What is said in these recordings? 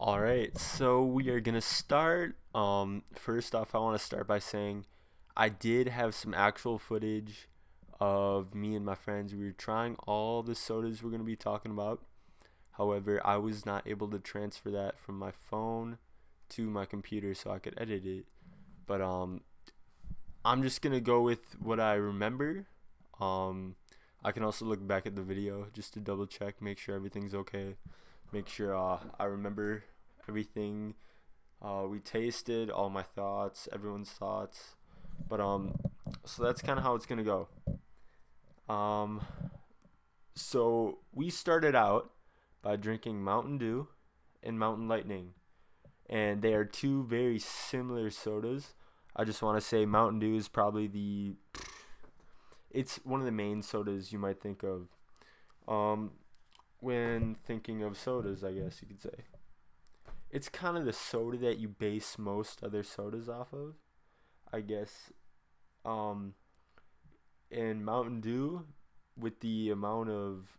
All right, so we are gonna start. First off, I want to start by saying I did have some actual footage of me and my friends. We were trying all the sodas we're gonna be talking about. However, I was not able to transfer that from my phone to my computer so I could edit it. But I'm just gonna go with what I remember. Um, I can also look back at the video just to double check, make sure everything's okay, make sure I remember everything we tasted, all my thoughts, everyone's thoughts. But so that's kind of how it's gonna go. Um, so we started out by drinking Mountain Dew and Mountain Lightning, and they are two very similar sodas. I just want to say Mountain Dew is probably it's one of the main sodas you might think of um, when thinking of sodas, I guess you could say. It's kind of the soda that you base most other sodas off of, I guess. Um, and Mountain Dew, with the amount of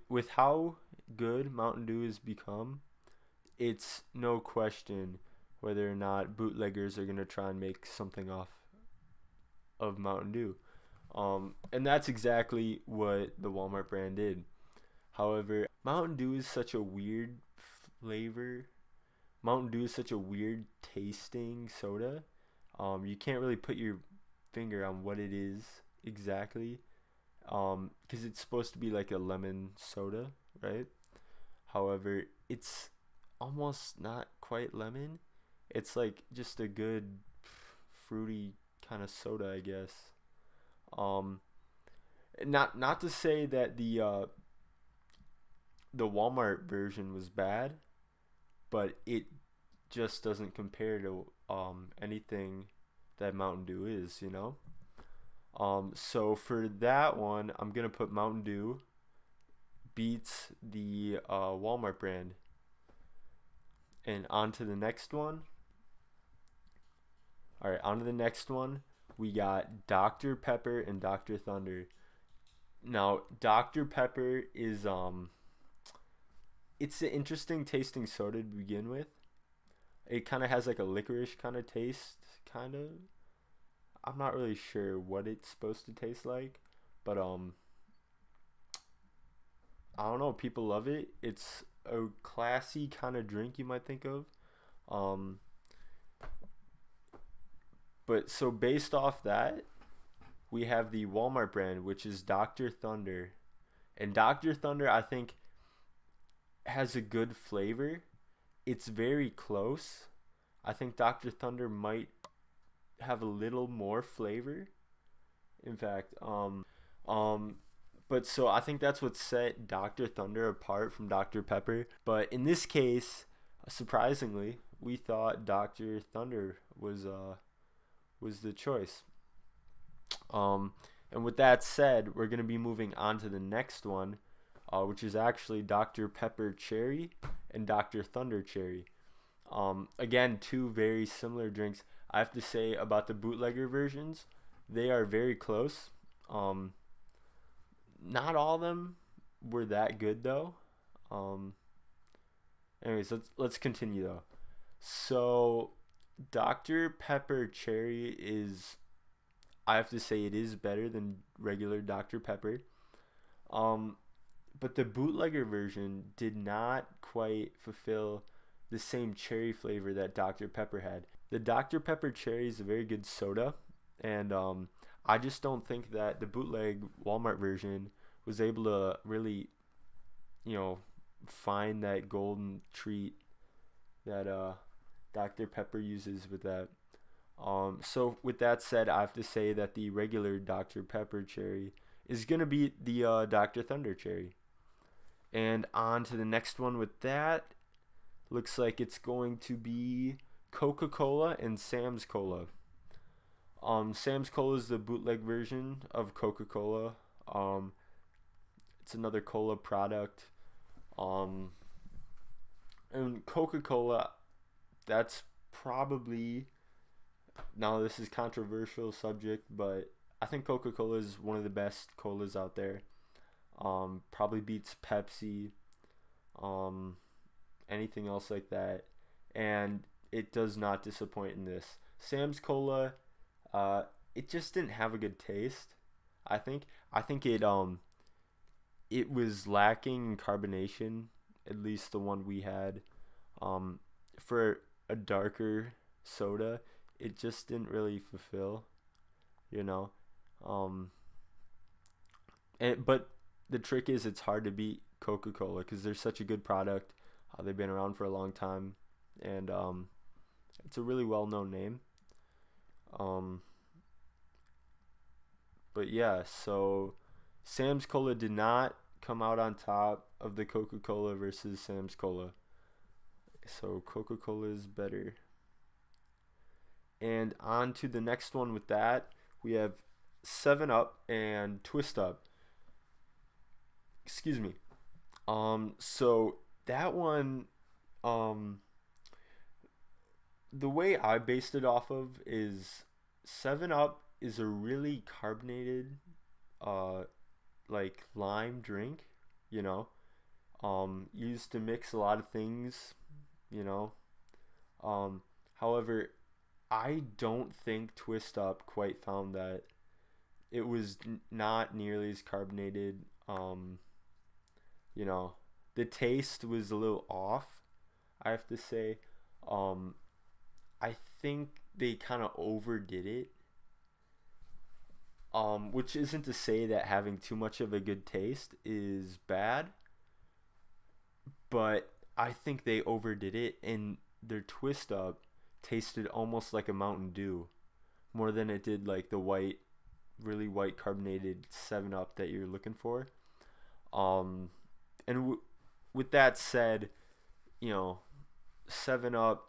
with how good Mountain Dew has become, it's no question whether or not bootleggers are gonna try and make something off of Mountain Dew. And that's exactly what the Walmart brand did. However, Mountain Dew is such a weird flavor. Mountain Dew is such a weird tasting soda. You can't really put your finger on what it is exactly. Because it's supposed to be like a lemon soda, right? However, it's almost not quite lemon. It's like just a good fruity kind of soda, I guess. Um, not to say that the Walmart version was bad, but it just doesn't compare to anything that Mountain Dew is, you know. So for that one, I'm gonna put Mountain Dew beats the Walmart brand. And on to the next one. All right, on to the next one. We got Dr. Pepper and Dr. Thunder. Now, Dr. Pepper is it's an interesting tasting soda to begin with. It kind of has like a licorice kind of taste, kind of. I'm not really sure what it's supposed to taste like, but I don't know. People love it. It's a classy kind of drink you might think of. Um, but so based off that, we have the Walmart brand, which is Dr. Thunder, and Dr. Thunder I think has a good flavor. It's very close. I think Dr. Thunder might have a little more flavor. In fact, um, but so I think that's what set Dr. Thunder apart from Dr. Pepper. But in this case, surprisingly, we thought Dr. Thunder was the choice. Um, and with that said, we're gonna be moving on to the next one, which is actually Dr. Pepper Cherry and Dr. Thunder Cherry. Again, two very similar drinks. I have to say about the bootlegger versions, they are very close. Um, Not all of them were that good though. Um, Anyways, let's continue though. So, Dr. Pepper Cherry is, I have to say, it is better than regular Dr. Pepper. Um, but the bootlegger version did not quite fulfill the same cherry flavor that Dr. Pepper had. The Dr. Pepper cherry is a very good soda, and I just don't think that the bootleg Walmart version was able to really, you know, find that golden treat that Dr. Pepper uses with that. So with that said, I have to say that the regular Dr. Pepper cherry is gonna be the Dr. Thunder cherry. And on to the next one with that. Looks like it's going to be Coca-Cola and Sam's Cola. Sam's Cola is the bootleg version of Coca-Cola. Um, it's another cola product. Um, and Coca-Cola, that's probably, now this is controversial subject, but I think Coca-Cola is one of the best colas out there. Probably beats Pepsi. Um, anything else like that, and it does not disappoint in this. Sam's Cola, uh, it just didn't have a good taste. I think. It was lacking in carbonation, at least the one we had. Um, for a darker soda, it just didn't really fulfill, you know. Um, but the trick is it's hard to beat Coca Cola because they're such a good product. They've been around for a long time, and it's a really well known name. Um, but yeah, so Sam's Cola did not come out on top of the Coca Cola versus Sam's Cola. So Coca Cola is better. And on to the next one with that, we have 7 Up and Twist Up. Excuse me. So that one, um, the way I based it off of is 7 Up is a really carbonated, uh, like lime drink, you know, used to mix a lot of things, you know. Um, However, I don't think Twist Up quite found that. It was not nearly as carbonated. You know, the taste was a little off, I have to say. Um, I think they kind of overdid it. Which isn't to say that having too much of a good taste is bad, but I think they overdid it, and their Twist Up tasted almost like a Mountain Dew more than it did like the white, really white carbonated 7 Up that you're looking for. Um, and with that said, you know, 7 Up,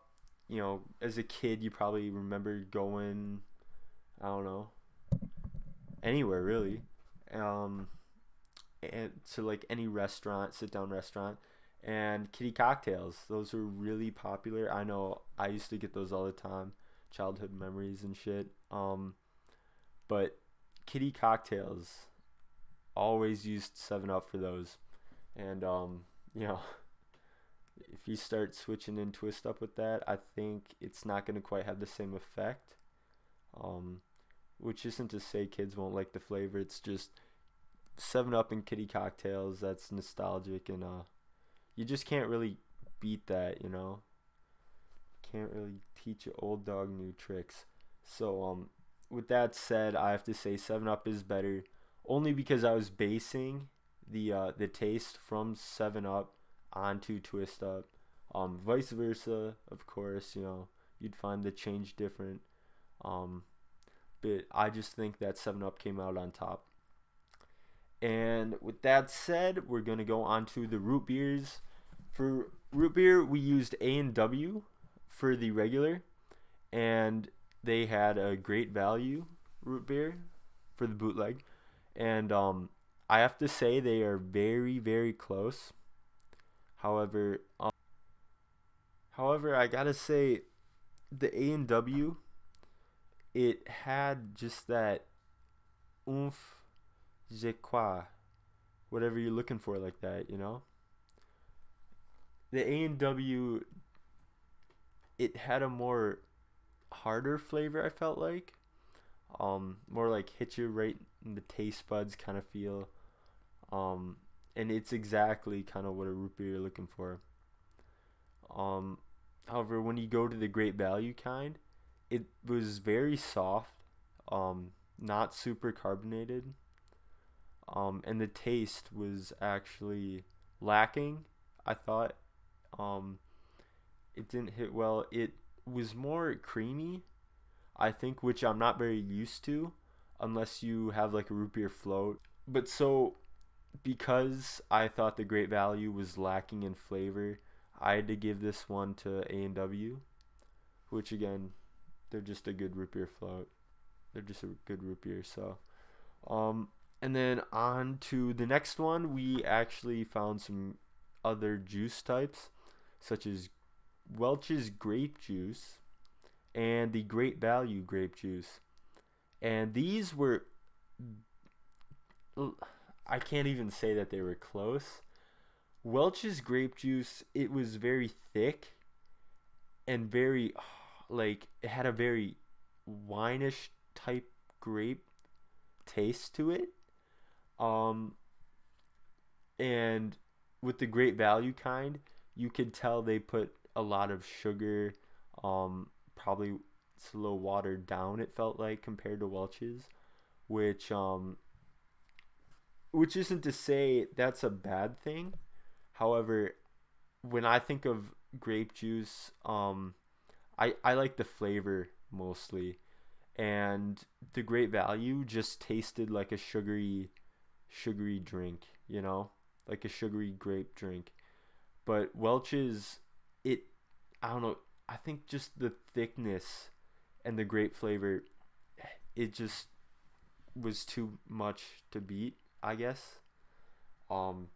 you know, as a kid, you probably remember going, I don't know, anywhere really, um, and to like any restaurant, sit down restaurant, and kitty cocktails. Those were really popular. I know I used to get those all the time, childhood memories and shit. But kitty cocktails always used 7 Up for those, and you know, if you start switching in Twist Up with that, I think it's not gonna quite have the same effect. Um, which isn't to say kids won't like the flavor. It's just 7 Up and kitty cocktails. That's nostalgic, and you just can't really beat that. You know, can't really teach an old dog new tricks. So with that said, I have to say 7 Up is better, only because I was basing the taste from 7 Up onto Twist Up. Vice versa, of course. You know, you'd find the change different. Um, but I just think that 7 Up came out on top. And with that said, we're gonna go on to the root beers. For root beer, we used A&W for the regular, and they had a great value root beer for the bootleg. And I have to say they are very, very close. However, I gotta say the A&W, it had just that oomph, je crois, whatever you're looking for, like that, you know. The A&W, it had a more harder flavor. I felt like, more like hit you right in the taste buds kind of feel. Um, and it's exactly kind of what a root beer you're looking for. Um, However, when you go to the Great Value kind, it was very soft, not super carbonated, and the taste was actually lacking. I thought, um, it didn't hit well. It was more creamy, I think, which I'm not very used to, unless you have like a root beer float. But so because I thought the Great Value was lacking in flavor, I had to give this one to A&W, which again, they're just a good root beer float. They're just a good root beer. So, um, and then on to the next one, we actually found some other juice types, such as Welch's grape juice and the Great Value grape juice. And these were, I can't even say that they were close. Welch's grape juice, it was very thick and very like it had a very winish type grape taste to it. Um and with the great value kind, you could tell they put a lot of sugar. Probably it's a little watered down. It felt like compared to Welch's, which which isn't to say that's a bad thing. However, when I think of grape juice, I like the flavor mostly, and the great value just tasted like a sugary drink, like a sugary grape drink. But Welch's, it I don't know. I think just the thickness and the grape flavor, it just was too much to beat, I guess. Um,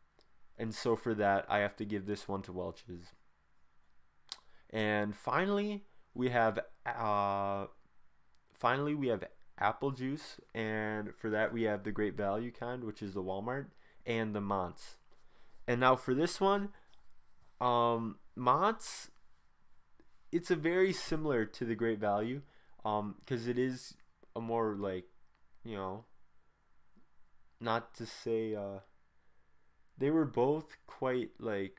and so for that, I have to give this one to Welch's. And we have uh, finally we have apple juice, and for that we have the Great Value kind, which is the Walmart, and the Mott's. And now for this one, Mott's, it's a very similar to the Great Value, because it is a more like, you know, not to say they were both quite like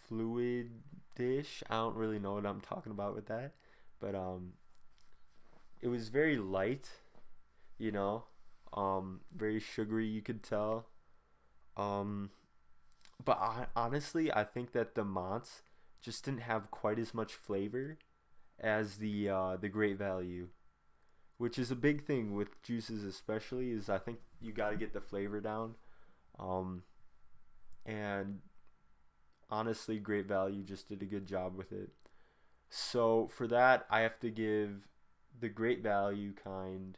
fluid-ish. I don't really know what I'm talking about with that, but it was very light, you know, very sugary. You could tell. Um, but honestly, I think that the Mott's just didn't have quite as much flavor as the Great Value, which is a big thing with juices, especially. Is I think you got to get the flavor down. Um, and honestly, Great Value just did a good job with it. So for that, I have to give the Great Value kind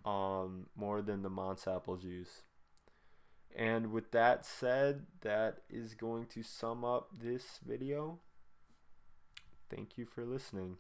more than the Mont's apple juice. And with that said, that is going to sum up this video. Thank you for listening.